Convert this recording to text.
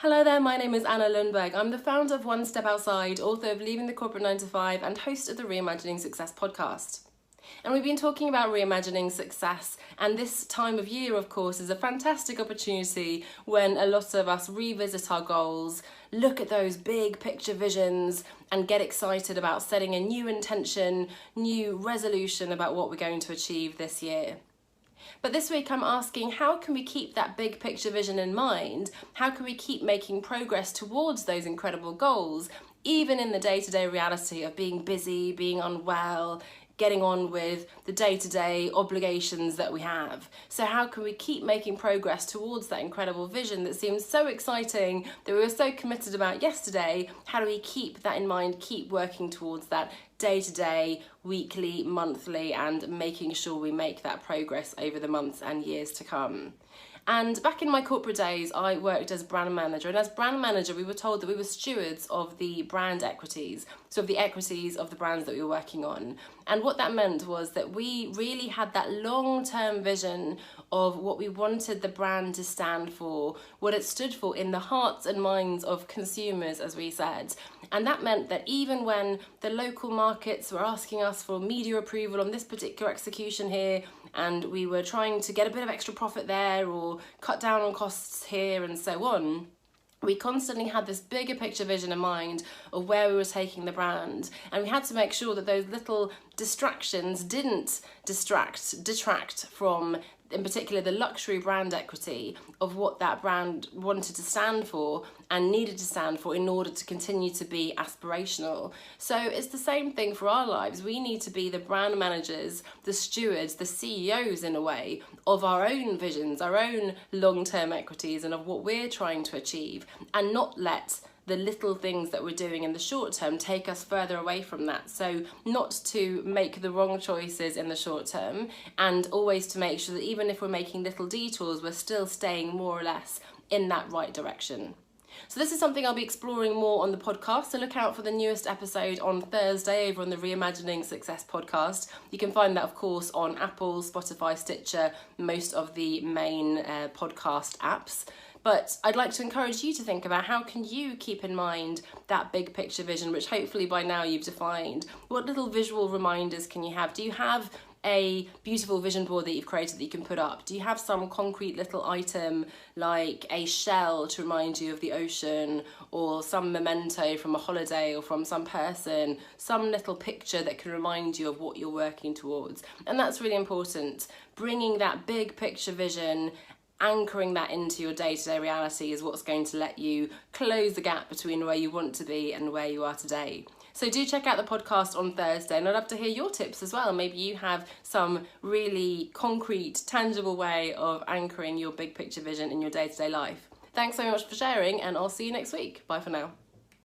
Hello there, my name is Anna Lundberg. I'm the founder of One Step Outside, author of Leaving the Corporate 9 to 5 and host of the Reimagining Success podcast. And we've been talking about reimagining success, and this time of year, of course, is a fantastic opportunity when a lot of us revisit our goals, look at those big picture visions and get excited about setting a new intention, new resolution about what we're going to achieve this year. But this week I'm asking, how can we keep that big picture vision in mind? How can we keep making progress towards those incredible goals, even in the day-to-day reality of being busy, being unwell, getting on with the day-to-day obligations that we have? So how can we keep making progress towards that incredible vision that seems so exciting, that we were so committed about yesterday? How do we keep that in mind, keep working towards that day-to-day, weekly, monthly, and making sure we make that progress over the months and years to come? And back in my corporate days, I worked as brand manager, and as brand manager, we were told that we were stewards of the brand equities, so of the equities of the brands that we were working on. And what that meant was that we really had that long-term vision of what we wanted the brand to stand for, what it stood for in the hearts and minds of consumers, as we said. And that meant that even when the local markets were asking us for media approval on this particular execution here, and we were trying to get a bit of extra profit there or cut down on costs here and so on, we constantly had this bigger picture vision in mind of where we were taking the brand, and we had to make sure that those little distractions didn't detract from, in particular, the luxury brand equity of what that brand wanted to stand for and needed to stand for in order to continue to be aspirational. So it's the same thing for our lives. We need to be the brand managers, the stewards, the CEOs in a way of our own visions, our own long-term equities and of what we're trying to achieve, and not let the little things that we're doing in the short term take us further away from that. So not to make the wrong choices in the short term, and always to make sure that even if we're making little detours, we're still staying more or less in that right direction. So this is something I'll be exploring more on the podcast, so look out for the newest episode on Thursday over on the Reimagining Success podcast. You can find that, of course, on Apple, Spotify, Stitcher, most of the main podcast apps. But I'd like to encourage you to think about, how can you keep in mind that big picture vision, which hopefully by now you've defined? What little visual reminders can you have? Do you have a beautiful vision board that you've created that you can put up? Do you have some concrete little item like a shell to remind you of the ocean, or some memento from a holiday or from some person, some little picture that can remind you of what you're working towards? And that's really important. Bringing that big picture vision, anchoring that into your day-to-day reality, is what's going to let you close the gap between where you want to be and where you are today. So do check out the podcast on Thursday, and I'd love to hear your tips as well. Maybe you have some really concrete, tangible way of anchoring your big picture vision in your day-to-day life. Thanks so much for sharing, and I'll see you next week. Bye for now.